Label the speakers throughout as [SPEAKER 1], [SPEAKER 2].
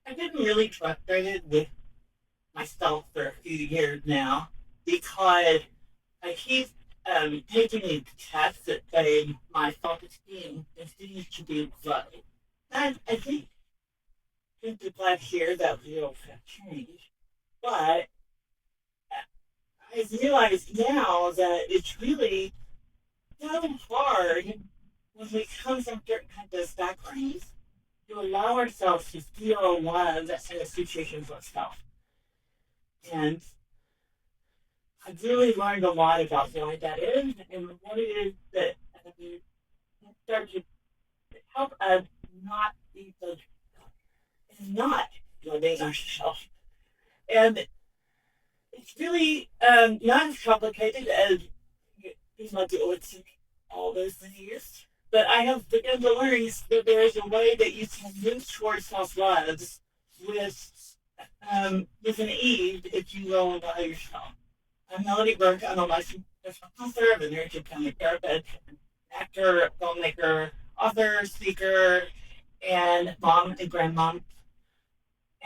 [SPEAKER 1] I've been really frustrated with myself for a few years now because I keep taking these tests that say my self-esteem continues to be low. And I think since the last year that will have changed, but I realize now that it's really so hard when we come from certain kinds of backgrounds to allow ourselves to feel love in a situation for ourselves. And I've really learned a lot about why that is and what it is that can start to help us not be so not loving ourselves. And it's really not as complicated as you might do it all those years. But I have begun to learn that there is a way that you can move towards self love with an ease if you will allow yourself. I'm Melody Burke. I'm a licensed professor, I'm a marriage and family therapist, actor, filmmaker, author, speaker, and mom and grandmom.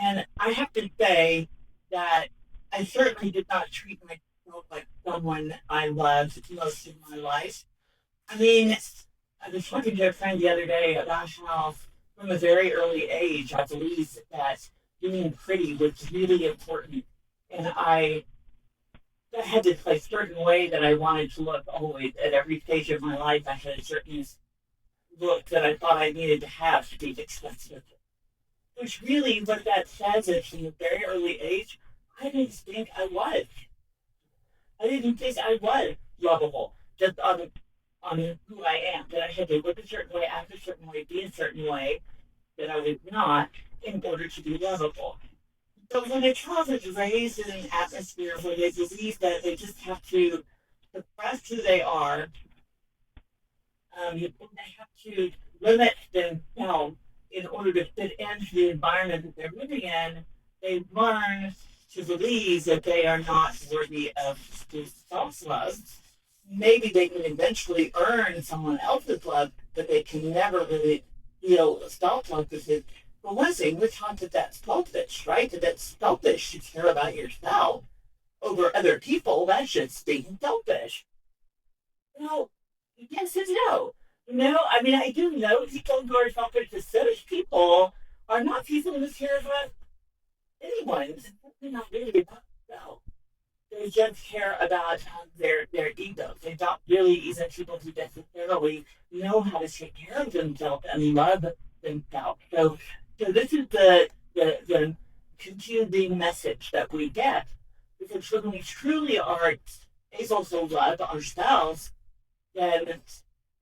[SPEAKER 1] And I have to say that I certainly did not treat myself like someone I loved most of my life. I mean, I was talking to a friend the other day about how, from a very early age, I believed that being pretty was really important. And I had this like certain way that I wanted to look always at every stage of my life. I had a certain look that I thought I needed to have to be successful. Which really, what that says is from a very early age, I didn't think I was. I didn't think I was lovable just on who I am. That I had to look a certain way, act a certain way, be a certain way that I was not in order to be lovable. So when a child is raised in an atmosphere where they believe that they just have to suppress who they are, they have to limit themselves in order to fit into the environment that they're living in, they learn to believe that they are not worthy of self love. Maybe they can eventually earn someone else's love, but they can never really feel self love because for one thing, we're taught that that's selfish, right? That that's selfish to care about yourself over other people. That's just being selfish. No, yes and no. No, I mean, I do know people who are selfish as selfish people are not people who care about anyone. They're not really about themselves. They just care about their egos. They're not really even people who necessarily know how to take care of themselves and love themselves. So this is the confusing message that we get. Because when we truly are able to love ourselves, then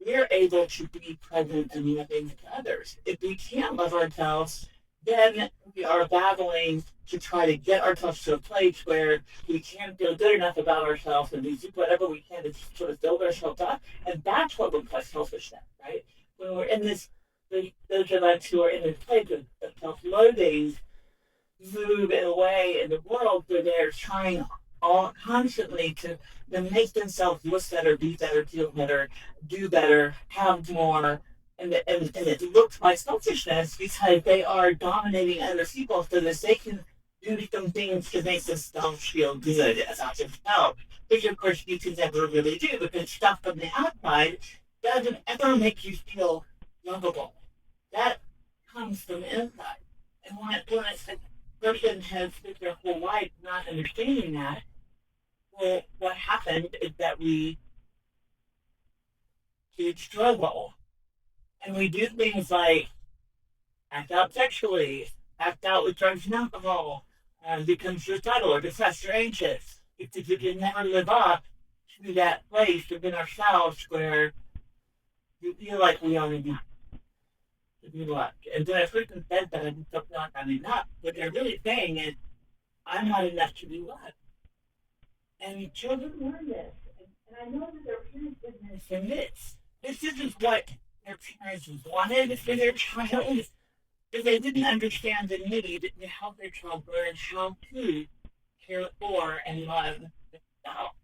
[SPEAKER 1] we're able to be present and loving to others. If we can't love ourselves, then we are battling to try to get ourselves to a place where we can feel good enough about ourselves and we do whatever we can to sort of build ourselves up. And that's what we call selfishness, right? When we're in this, those of us who are in this place of self-loathing move in a way in the world where they're trying all constantly to make themselves look better, be better, feel better, do better, have more. And it looks like selfishness because they are dominating other people so that they can do some things to make themselves feel good about themselves, which of course you can never really do because stuff from the outside doesn't ever make you feel lovable. That comes from inside. And when I said person has spent their whole life not understanding that, well, what happened is that we did struggle. And we do things like act out sexually, act out with drugs and alcohol, and become suicidal or depressed or anxious. Because we can never live up to that place within ourselves where we feel like we are enough to be loved. And when a person says that I'm not enough, what they're really saying is, I'm not enough to be loved. And children learn this. And I know that their parents didn't understand this. This isn't what their parents wanted for their child. But they didn't understand the need to help their child learn how to care for and love themselves.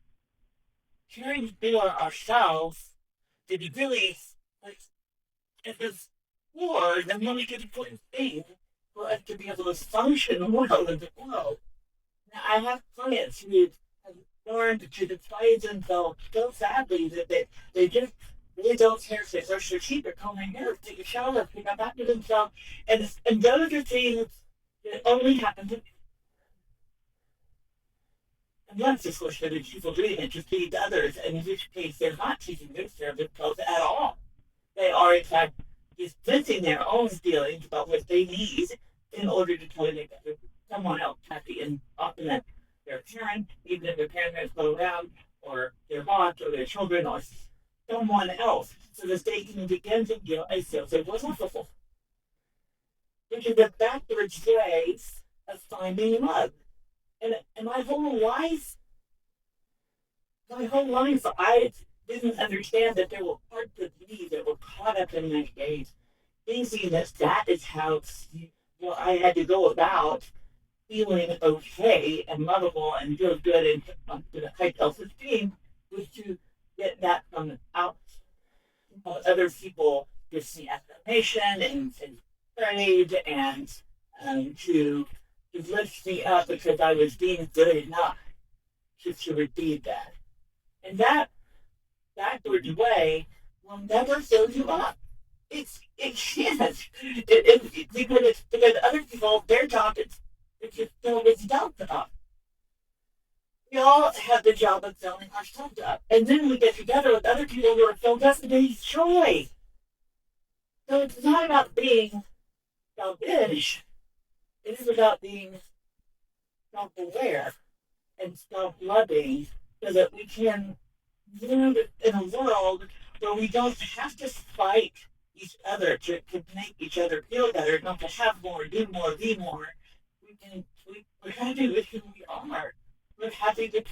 [SPEAKER 1] Caring for ourselves did really like, it was more than really good important thing for us to be able to function well in the world. Now, I have clients who have learned to despise themselves so sadly that they just they don't care if they brush their teeth or comb their hair, take a shower, pick up after themselves, and those are things that only happen to and that's just what the people doing it to feed others, and in which case they're not taking good care of themselves at all. They are, in fact, dispensing their own feelings about what they need in order to try to make someone else happy. And often that their parent, even if their parents go around, or their boss, or their children, or someone else, so that they can begin to feel a sense of wonderful. Which is a backwards way of finding love. And my whole life, I didn't understand that there were parts of me that were caught up in my gaze, thinking that that is how I had to go about feeling okay and lovable and feel good and to high self-esteem was to get that from out other people give me affirmation and praise and to lift me up because I was being good enough to repeat that. And that backward way will never fill you up. It can't. Because other people, their job is to fill themselves up. We all have the job of filling ourselves up. And then we get together with other people who are filled up with joy. So it's not about being selfish. It is about being self-aware and self-loving so that we can live in a world where we don't have to fight each other to make each other feel better, not to have more, do more, be more. We're happy with who we are. We're happy to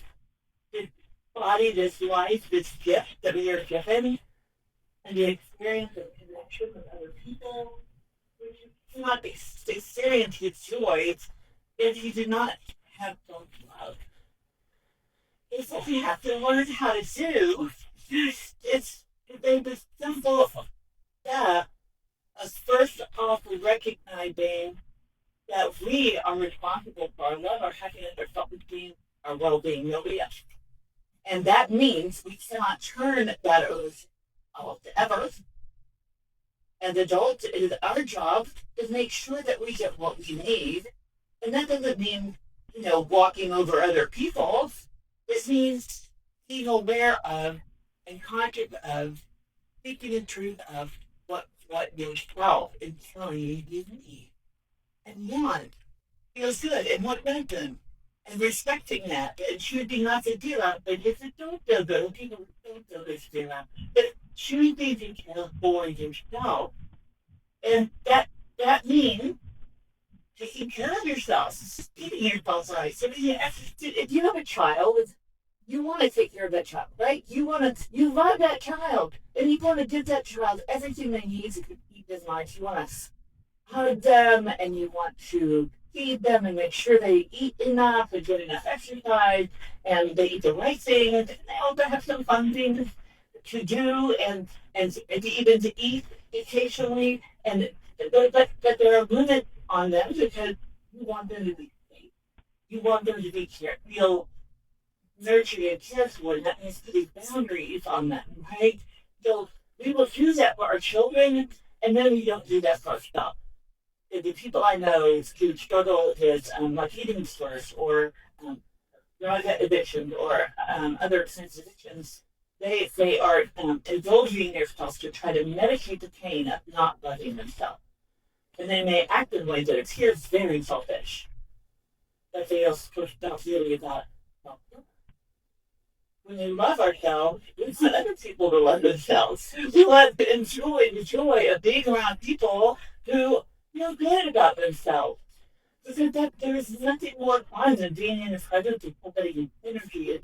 [SPEAKER 1] embody this life, this gift that we are given, and the experience of connection with other people. We cannot experience his joy if you do not have self-love. It's what we have to learn how to do. It's the simple step of first off recognizing that we are responsible for our love, our happiness, our self-esteem, our well-being, nobody else. And that means we cannot turn that over to others. As adults, it is our job to make sure that we get what we need. And that doesn't mean, walking over other people. It means being aware of and conscious of, speaking in truth of what yourself is telling you need and want. Feels good and what doesn't. And respecting that and choosing not to do that. But if it don't feel good, people don't feel good to do that. But choosing to care for yourself. And that means taking care of yourself, feeding yourself right. So if you have a child, you want to take care of that child, right? You love that child, and you want to give that child everything they need to keep their life. You want to hug them, and you want to feed them and make sure they eat enough and get enough exercise, and they eat the right things. And they also have some fun things to do, and even to eat occasionally. And but there are limits on them because you want them to be safe. You want them to feel nurtured and cared for, and that means putting boundaries on them, right? So we will do that for our children, and then we don't do that for ourselves. The people I know who struggle with like eating disorders or drug addiction or other kinds of addictions, they are indulging themselves to try to medicate the pain of not loving themselves. And they may act in ways that appear very selfish, but they are supposed to really about self-love. When we love ourselves, we want other people to love themselves. We want to enjoy the joy of being around people who feel good about themselves. Because there is nothing more fun than being in the presence of somebody whose energy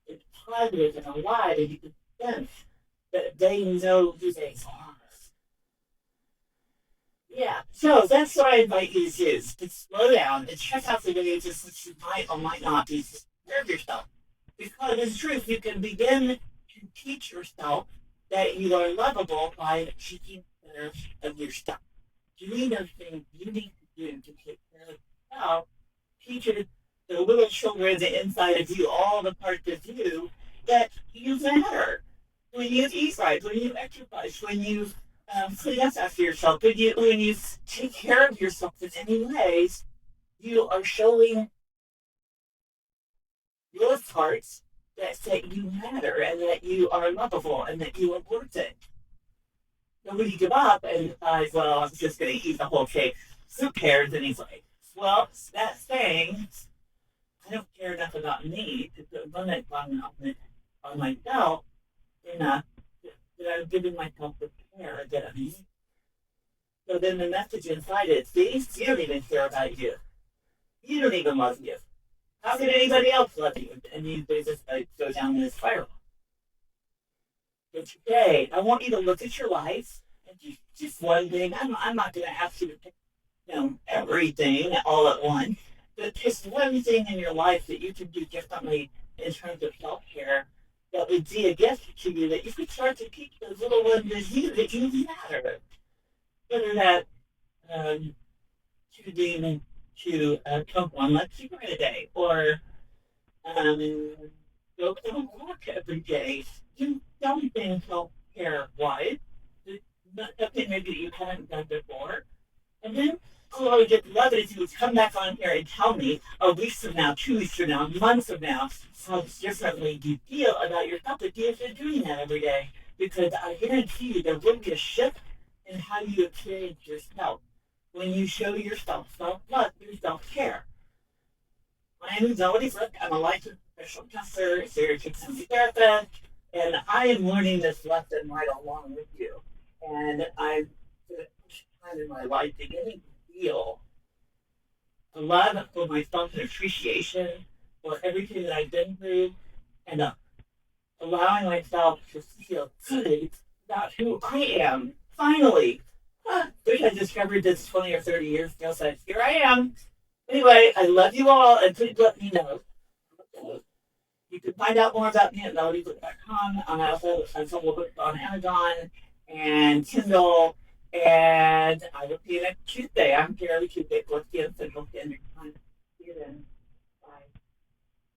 [SPEAKER 1] is positive and alive, and you can sense that they know who they are. Yeah, so that's what I invite you to do, is to slow down and check out the videos that you might or might not be to serve yourself. Because in truth, you can begin to teach yourself that you are lovable by taking care of yourself. Doing those things you need to do to teach the little children inside of you, all the parts of you, that you matter. When you eat right, when you exercise, when you clean up after yourself, when you take care of yourself in any ways, you are showing your parts that you matter and that you are lovable and that you are worth it. Nobody give up and decides, well, I'm just going to eat the whole cake. Who cares anyway? Well, that saying, I don't care enough about me to put limits on myself enough that I'm giving myself the care that I need. So then the message inside is, see, you don't even care about you. You don't even love you. How can anybody else love you? And they just like go down this spiral. But today, I want you to look at your life and just one thing. I'm not going to ask you to pick, everything all at once, but just one thing in your life that you can do differently in terms of self care that would be a gift to you that you could start to keep those little ones as you that you matter. Whether that choosing to cook one less cigarette a day or um, go for a walk every day. Do something self care wise. Something maybe that you haven't done before. And then I would just love it if you would come back on here and tell me a week from now, 2 weeks from now, months from now, how differently you feel about yourself if you're doing that every day. Because I guarantee you there will be a shift in how you experience yourself when you show yourself self-love through self-care. My name is Melody Frick. I'm a licensed professional counselor, spiritual therapist, and I am learning this lesson right along with you. And I'm time in my life beginning to feel a love for myself and appreciation for everything that I've been through, and allowing myself to feel good about who I am. Finally, wish I discovered this 20 or 30 years ago. So here I am. Anyway, I love you all, and please let me know. You can find out more about me at melodybook.com. I'm also available books on Amazon and Kindle. And I will see you next Tuesday. I'm Carrie Tuesday, 4 p.m. Central Standard